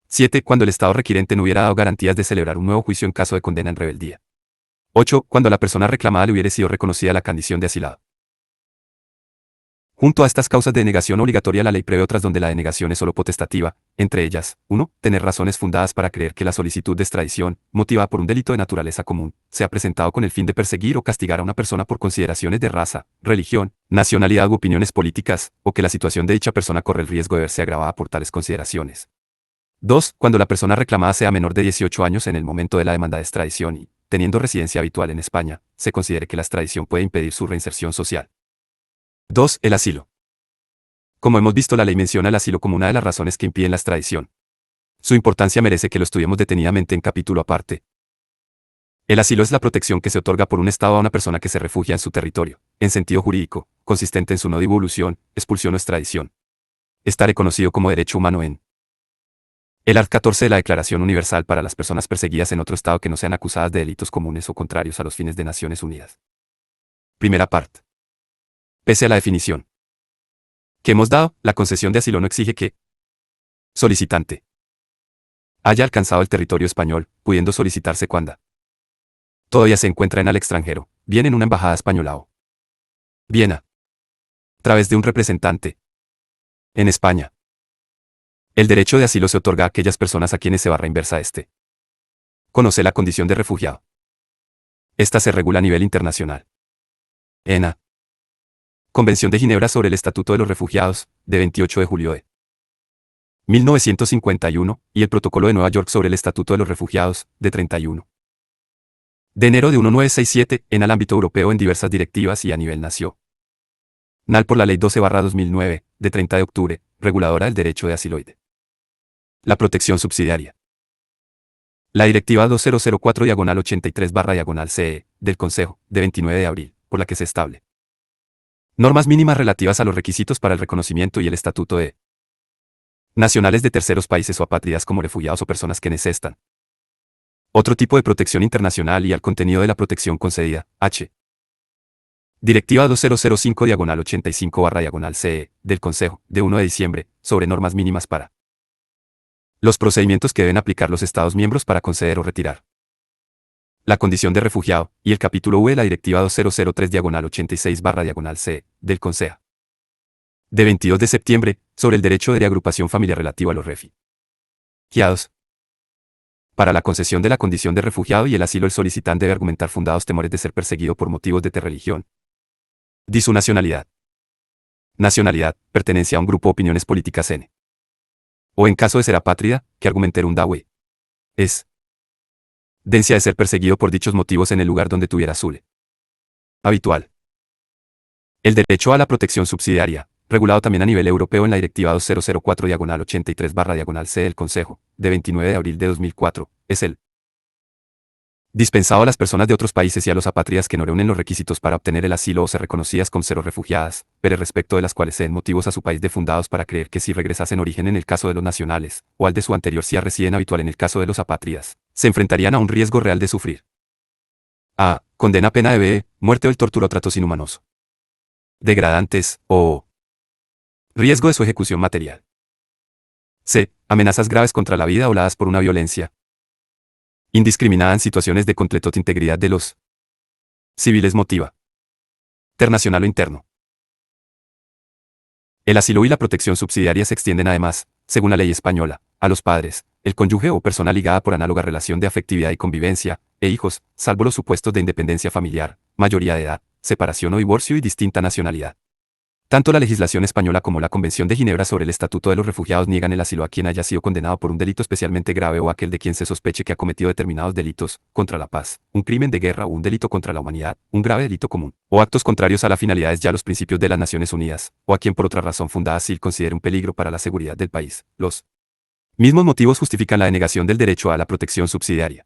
7. Cuando el estado requiriente no hubiera dado garantías de celebrar un nuevo juicio en caso de condena en rebeldía. 8. Cuando la persona reclamada le hubiere sido reconocida la condición de asilado. Junto a estas causas de denegación obligatoria, la ley prevé otras donde la denegación es solo potestativa, entre ellas, 1. Tener razones fundadas para creer que la solicitud de extradición, motivada por un delito de naturaleza común, se ha presentado con el fin de perseguir o castigar a una persona por consideraciones de raza, religión, nacionalidad u opiniones políticas, o que la situación de dicha persona corre el riesgo de verse agravada por tales consideraciones. 2. Cuando la persona reclamada sea menor de 18 años en el momento de la demanda de extradición y, teniendo residencia habitual en España, se considere que la extradición puede impedir su reinserción social. 2. El asilo. Como hemos visto, la ley menciona el asilo como una de las razones que impiden la extradición. Su importancia merece que lo estudiemos detenidamente en capítulo aparte. El asilo es la protección que se otorga por un Estado a una persona que se refugia en su territorio, en sentido jurídico, consistente en su no devolución, expulsión o extradición. Está reconocido como derecho humano en el art. 14 de la Declaración Universal para las personas perseguidas en otro Estado que no sean acusadas de delitos comunes o contrarios a los fines de Naciones Unidas. Primera parte. Pese a la definición que hemos dado, la concesión de asilo no exige que solicitante haya alcanzado el territorio español, pudiendo solicitarse cuando todavía se encuentra en el extranjero, bien en una embajada española o bien a través de un representante en España. El derecho de asilo se otorga a aquellas personas a quienes se barra inversa conoce la condición de refugiado. Esta se regula a nivel internacional. En la Convención de Ginebra sobre el Estatuto de los Refugiados, de 28 de julio de 1951, y el Protocolo de Nueva York sobre el Estatuto de los Refugiados, de 31 de enero de 1967, en el ámbito europeo en diversas directivas y a nivel nacional por la Ley 12/2009, de 30 de octubre, reguladora del derecho de asilo y de la protección subsidiaria. La Directiva 2004/83/CE, del Consejo, de 29 de abril, por la que se establece normas mínimas relativas a los requisitos para el reconocimiento y el estatuto de nacionales de terceros países o apátridas como refugiados o personas que necesitan otro tipo de protección internacional y al contenido de la protección concedida, h. Directiva 2005/85/CE, del Consejo, de 1 de diciembre, sobre normas mínimas para los procedimientos que deben aplicar los Estados miembros para conceder o retirar la condición de refugiado, y el capítulo V de la Directiva 2003/86/CE, del Consejo, de 22 de septiembre, sobre el derecho de reagrupación familiar relativo a los refugiados. Para la concesión de la condición de refugiado y el asilo, el solicitante debe argumentar fundados temores de ser perseguido por motivos de religión, de su nacionalidad, pertenencia a un grupo o opiniones políticas n. O en caso de ser apátrida, que argumentar un dawe es dencia de ser perseguido por dichos motivos en el lugar donde tuviera su habitual. El derecho a la protección subsidiaria, regulado también a nivel europeo en la Directiva 2004/83/CE del Consejo, de 29 de abril de 2004, es el dispensado a las personas de otros países y a los apátridas que no reúnen los requisitos para obtener el asilo o ser reconocidas como cero refugiadas, pero respecto de las cuales se den motivos a su país de fundados para creer que si regresasen origen en el caso de los nacionales, o al de su anterior si residen habitual en el caso de los apátridas, se enfrentarían a un riesgo real de sufrir a. Condena, pena de B, muerte o el tortura o tratos inhumanos, degradantes, o riesgo de su ejecución material. C. Amenazas graves contra la vida o dadas por una violencia indiscriminada en situaciones de completa integridad de los civiles motiva internacional o interno. El asilo y la protección subsidiaria se extienden además, según la ley española, a los padres, el cónyuge o persona ligada por análoga relación de afectividad y convivencia, e hijos, salvo los supuestos de independencia familiar, mayoría de edad, separación o divorcio y distinta nacionalidad. Tanto la legislación española como la Convención de Ginebra sobre el Estatuto de los Refugiados niegan el asilo a quien haya sido condenado por un delito especialmente grave o aquel de quien se sospeche que ha cometido determinados delitos contra la paz, un crimen de guerra o un delito contra la humanidad, un grave delito común, o actos contrarios a las finalidades ya los principios de las Naciones Unidas, o a quien por otra razón fundada así considere un peligro para la seguridad del país. Los mismos motivos justifican la denegación del derecho a la protección subsidiaria.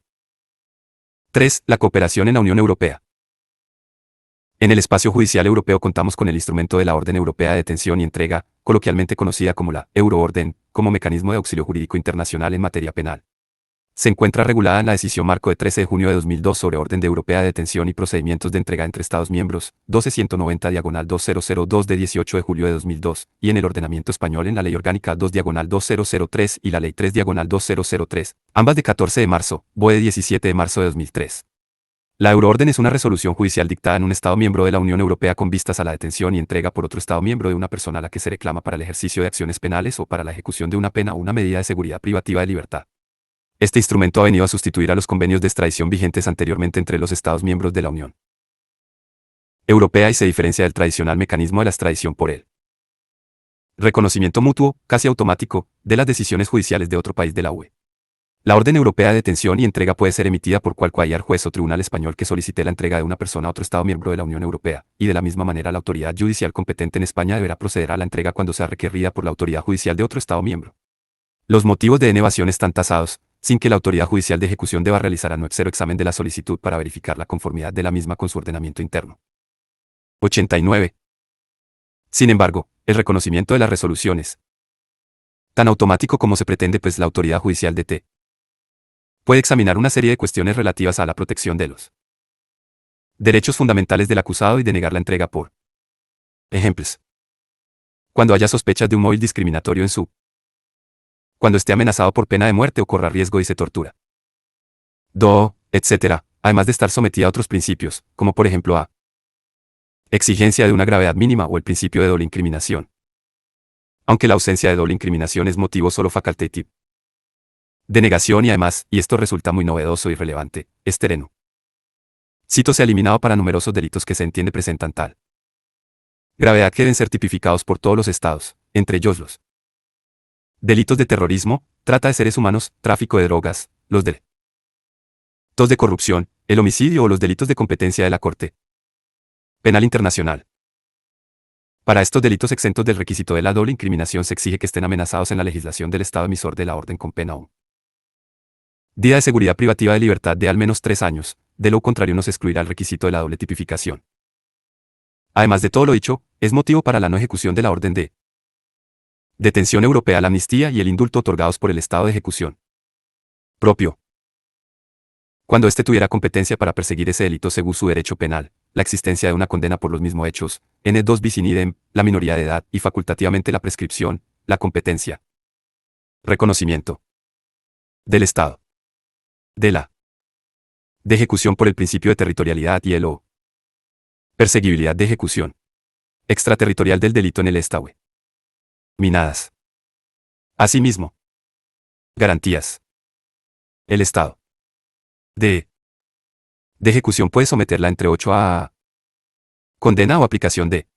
3. La cooperación en la Unión Europea. En el espacio judicial europeo contamos con el instrumento de la Orden Europea de Detención y Entrega, coloquialmente conocida como la Euroorden, como mecanismo de auxilio jurídico internacional en materia penal. Se encuentra regulada en la decisión marco de 13 de junio de 2002 sobre Orden de Europea de Detención y Procedimientos de Entrega entre Estados miembros, 12-190-2002 de 18 de julio de 2002, y en el ordenamiento español en la Ley Orgánica 2-2003 y la Ley 3-2003, ambas de 14 de marzo, BOE de 17 de marzo de 2003. La Euroorden es una resolución judicial dictada en un Estado miembro de la Unión Europea con vistas a la detención y entrega por otro Estado miembro de una persona a la que se reclama para el ejercicio de acciones penales o para la ejecución de una pena o una medida de seguridad privativa de libertad. Este instrumento ha venido a sustituir a los convenios de extradición vigentes anteriormente entre los Estados miembros de la Unión Europea y se diferencia del tradicional mecanismo de la extradición por el reconocimiento mutuo, casi automático, de las decisiones judiciales de otro país de la UE. La orden europea de detención y entrega puede ser emitida por cualquier juez o tribunal español que solicite la entrega de una persona a otro Estado miembro de la Unión Europea, y de la misma manera la autoridad judicial competente en España deberá proceder a la entrega cuando sea requerida por la autoridad judicial de otro Estado miembro. Los motivos de denegación están tasados, sin que la autoridad judicial de ejecución deba realizar an nuexero examen de la solicitud para verificar la conformidad de la misma con su ordenamiento interno. 89. Sin embargo, el reconocimiento de las resoluciones, tan automático como se pretende pues la autoridad judicial de T puede examinar una serie de cuestiones relativas a la protección de los derechos fundamentales del acusado y denegar la entrega por ejemplos. Cuando haya sospechas de un móvil discriminatorio en su cuando esté amenazado por pena de muerte o corra riesgo y se tortura. Etc., además de estar sometida a otros principios, como por ejemplo a exigencia de una gravedad mínima o el principio de doble incriminación. Aunque la ausencia de doble incriminación es motivo solo facultativo. Denegación y además, y esto resulta muy novedoso y relevante, es terreno. Cito se ha eliminado para numerosos delitos que se entiende presentan tal gravedad que deben ser tipificados por todos los estados, entre ellos los delitos de terrorismo, trata de seres humanos, tráfico de drogas, los delitos de corrupción, el homicidio o los delitos de competencia de la Corte Penal Internacional. Para estos delitos exentos del requisito de la doble incriminación se exige que estén amenazados en la legislación del Estado emisor de la orden con pena o día de seguridad privativa de libertad de al menos 3 años, de lo contrario no se excluirá el requisito de la doble tipificación. Además de todo lo dicho, es motivo para la no ejecución de la orden de detención europea, la amnistía y el indulto otorgados por el Estado de ejecución propio. Cuando éste tuviera competencia para perseguir ese delito según su derecho penal, la existencia de una condena por los mismos hechos, N2 bis in idem, la minoría de edad y facultativamente la prescripción, la competencia. Reconocimiento del Estado. De la de ejecución por el principio de territorialidad y el o perseguibilidad de ejecución extraterritorial del delito en el Estado. Minadas. Asimismo, garantías. El Estado de ejecución puede someterla entre 8 a condena o aplicación de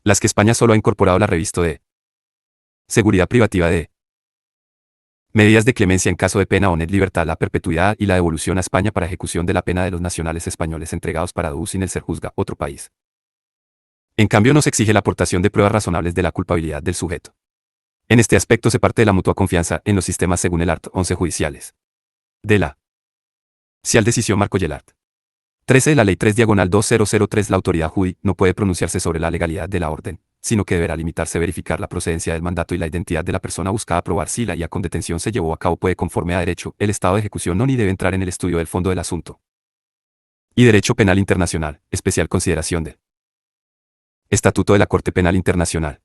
las que España solo ha incorporado la revista de seguridad privativa de medidas de clemencia en caso de pena o net libertad, la perpetuidad y la devolución a España para ejecución de la pena de los nacionales españoles entregados para DUS sin el ser juzga otro país. En cambio no se exige la aportación de pruebas razonables de la culpabilidad del sujeto. En este aspecto se parte de la mutua confianza en los sistemas según el art. 11 judiciales. De la Cial Decisión Marco Yelart. 13 de la Ley 3-2003. La autoridad judi no puede pronunciarse sobre la legalidad de la orden, sino que deberá limitarse a verificar la procedencia del mandato y la identidad de la persona buscada, a probar si la IA con detención se llevó a cabo puede conforme a derecho. El estado de ejecución no ni debe entrar en el estudio del fondo del asunto. Y Derecho Penal Internacional, especial consideración del Estatuto de la Corte Penal Internacional.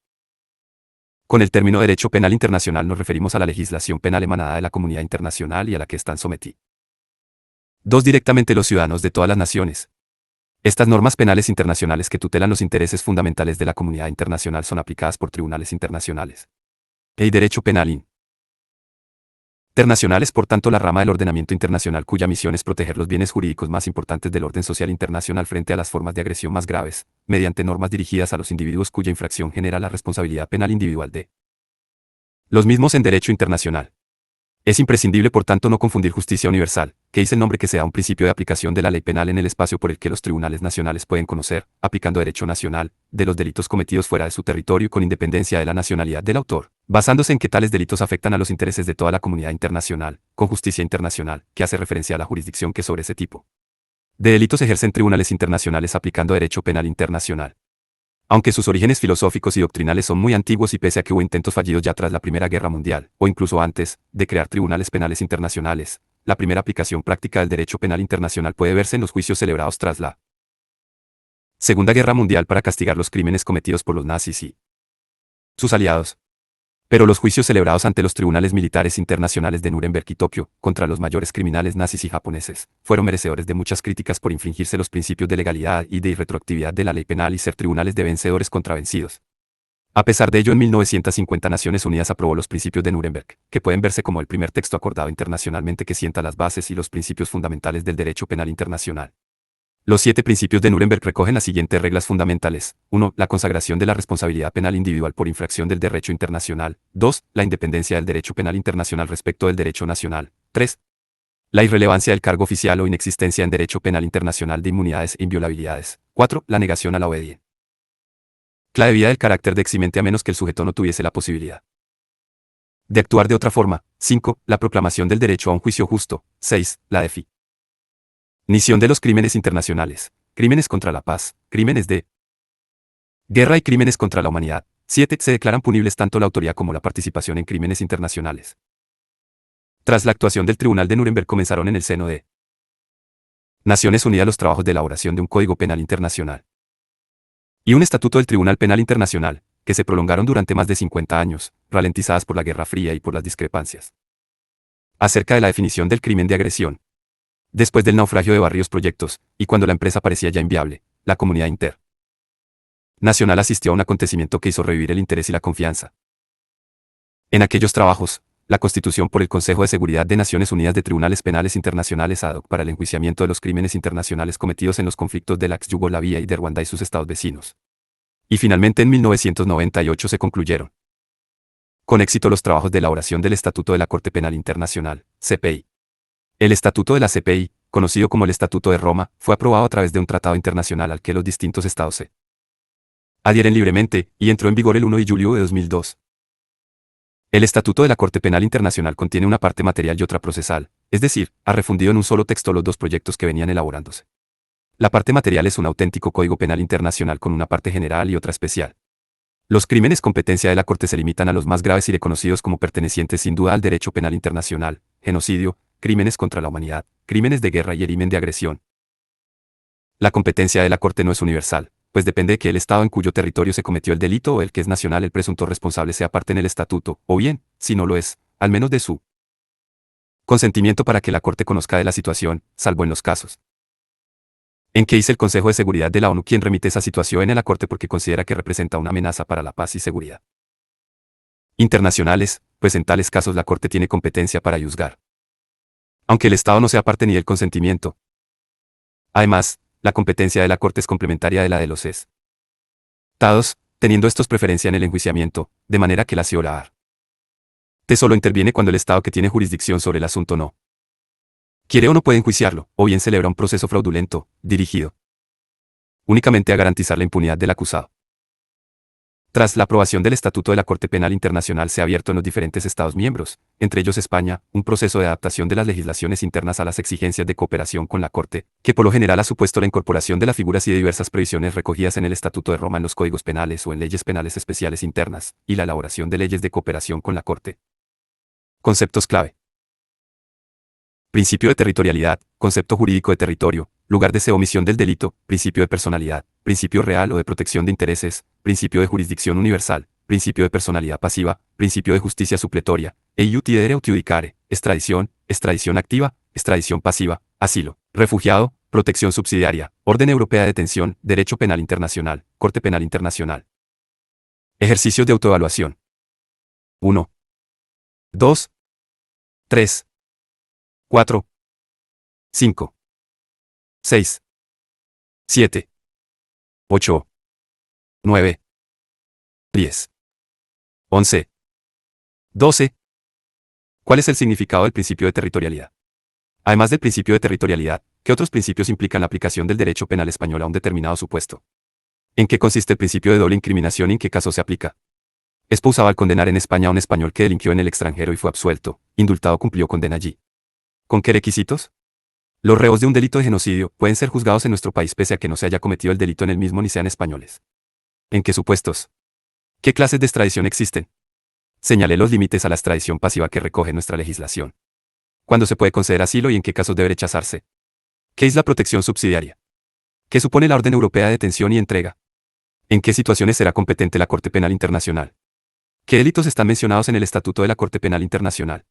Con el término Derecho Penal Internacional nos referimos a la legislación penal emanada de la comunidad internacional y a la que están sometidos directamente los ciudadanos de todas las naciones. Estas normas penales internacionales que tutelan los intereses fundamentales de la comunidad internacional son aplicadas por tribunales internacionales. El derecho penal Internacional es por tanto la rama del ordenamiento internacional cuya misión es proteger los bienes jurídicos más importantes del orden social internacional frente a las formas de agresión más graves, mediante normas dirigidas a los individuos cuya infracción genera la responsabilidad penal individual de los mismos en derecho internacional. Es imprescindible por tanto no confundir justicia universal, que es el nombre que se da a un principio de aplicación de la ley penal en el espacio por el que los tribunales nacionales pueden conocer, aplicando derecho nacional, de los delitos cometidos fuera de su territorio y con independencia de la nacionalidad del autor, basándose en que tales delitos afectan a los intereses de toda la comunidad internacional, con justicia internacional, que hace referencia a la jurisdicción que sobre ese tipo de delitos ejercen tribunales internacionales aplicando derecho penal internacional. Aunque sus orígenes filosóficos y doctrinales son muy antiguos y pese a que hubo intentos fallidos ya tras la Primera Guerra Mundial, o incluso antes, de crear tribunales penales internacionales, la primera aplicación práctica del derecho penal internacional puede verse en los juicios celebrados tras la Segunda Guerra Mundial para castigar los crímenes cometidos por los nazis y sus aliados. Pero los juicios celebrados ante los tribunales militares internacionales de Nuremberg y Tokio, contra los mayores criminales nazis y japoneses, fueron merecedores de muchas críticas por infringirse los principios de legalidad y de irretroactividad de la ley penal y ser tribunales de vencedores contra vencidos. A pesar de ello, en 1950 Naciones Unidas aprobó los principios de Nuremberg, que pueden verse como el primer texto acordado internacionalmente que sienta las bases y los principios fundamentales del derecho penal internacional. Los 7 principios de Nuremberg recogen las siguientes reglas fundamentales. 1. La consagración de la responsabilidad penal individual por infracción del derecho internacional. 2. La independencia del derecho penal internacional respecto del derecho nacional. 3. La irrelevancia del cargo oficial o inexistencia en derecho penal internacional de inmunidades e inviolabilidades. 4. La negación a la obediencia. La debida del carácter de eximente a menos que el sujeto no tuviese la posibilidad de actuar de otra forma. 5. La proclamación del derecho a un juicio justo. 6. La definición de los crímenes internacionales, crímenes contra la paz, crímenes de guerra y crímenes contra la humanidad. 7. Se declaran punibles tanto la autoría como la participación en crímenes internacionales. Tras la actuación del Tribunal de Nuremberg comenzaron en el seno de Naciones Unidas los trabajos de elaboración de un Código Penal Internacional y un Estatuto del Tribunal Penal Internacional, que se prolongaron durante más de 50 años, ralentizadas por la Guerra Fría y por las discrepancias acerca de la definición del crimen de agresión. Después del naufragio de varios proyectos, y cuando la empresa parecía ya inviable, la comunidad internacional asistió a un acontecimiento que hizo revivir el interés y la confianza. En aquellos trabajos, la constitución por el Consejo de Seguridad de Naciones Unidas de Tribunales Penales Internacionales ad hoc para el enjuiciamiento de los crímenes internacionales cometidos en los conflictos de la ex-Yugoslavia y de Ruanda y sus estados vecinos. Y finalmente en 1998 se concluyeron con éxito los trabajos de elaboración del Estatuto de la Corte Penal Internacional, CPI. El Estatuto de la CPI, conocido como el Estatuto de Roma, fue aprobado a través de un tratado internacional al que los distintos estados se adhieren libremente, y entró en vigor el 1 de julio de 2002. El Estatuto de la Corte Penal Internacional contiene una parte material y otra procesal, es decir, ha refundido en un solo texto los dos proyectos que venían elaborándose. La parte material es un auténtico Código Penal Internacional con una parte general y otra especial. Los crímenes competencia de la Corte se limitan a los más graves y reconocidos como pertenecientes sin duda al derecho penal internacional: genocidio, crímenes contra la humanidad, crímenes de guerra y crimen de agresión. La competencia de la Corte no es universal, pues depende de que el Estado en cuyo territorio se cometió el delito o el que es nacional el presunto responsable sea parte en el estatuto, o bien, si no lo es, al menos de su consentimiento para que la Corte conozca de la situación, salvo en los casos en que es el Consejo de Seguridad de la ONU quien remite esa situación a la Corte porque considera que representa una amenaza para la paz y seguridad internacionales, pues en tales casos la Corte tiene competencia para juzgar, aunque el Estado no sea parte ni del consentimiento. Además, la competencia de la Corte es complementaria de la de los Estados, teniendo estos preferencia en el enjuiciamiento, de manera que la CIORAR solo interviene cuando el Estado que tiene jurisdicción sobre el asunto no quiere o no puede enjuiciarlo, o bien celebra un proceso fraudulento, dirigido únicamente a garantizar la impunidad del acusado. Tras la aprobación del Estatuto de la Corte Penal Internacional se ha abierto en los diferentes Estados miembros, entre ellos España, un proceso de adaptación de las legislaciones internas a las exigencias de cooperación con la Corte, que por lo general ha supuesto la incorporación de las figuras y de diversas previsiones recogidas en el Estatuto de Roma en los códigos penales o en leyes penales especiales internas, y la elaboración de leyes de cooperación con la Corte. Conceptos clave. Principio de territorialidad, concepto jurídico de territorio, lugar de omisión del delito, principio de personalidad, principio real o de protección de intereses, principio de jurisdicción universal, principio de personalidad pasiva, principio de justicia supletoria, iudice ut judicare, extradición, extradición activa, extradición pasiva, asilo, refugiado, protección subsidiaria, orden europea de detención, derecho penal internacional, Corte Penal Internacional. Ejercicios de autoevaluación. 1. 2. 3, 4, 5, 6, 7, 8, 9, 10, 11, 12. ¿Cuál es el significado del principio de territorialidad? Además del principio de territorialidad, ¿qué otros principios implican la aplicación del derecho penal español a un determinado supuesto? ¿En qué consiste el principio de doble incriminación y en qué caso se aplica? Es posible condenar en España a un español que delinquió en el extranjero y fue absuelto, indultado cumplió condena allí. ¿Con qué requisitos? Los reos de un delito de genocidio pueden ser juzgados en nuestro país pese a que no se haya cometido el delito en el mismo ni sean españoles. ¿En qué supuestos? ¿Qué clases de extradición existen? Señalé los límites a la extradición pasiva que recoge nuestra legislación. ¿Cuándo se puede conceder asilo y en qué casos debe rechazarse? ¿Qué es la protección subsidiaria? ¿Qué supone la orden europea de detención y entrega? ¿En qué situaciones será competente la Corte Penal Internacional? ¿Qué delitos están mencionados en el Estatuto de la Corte Penal Internacional?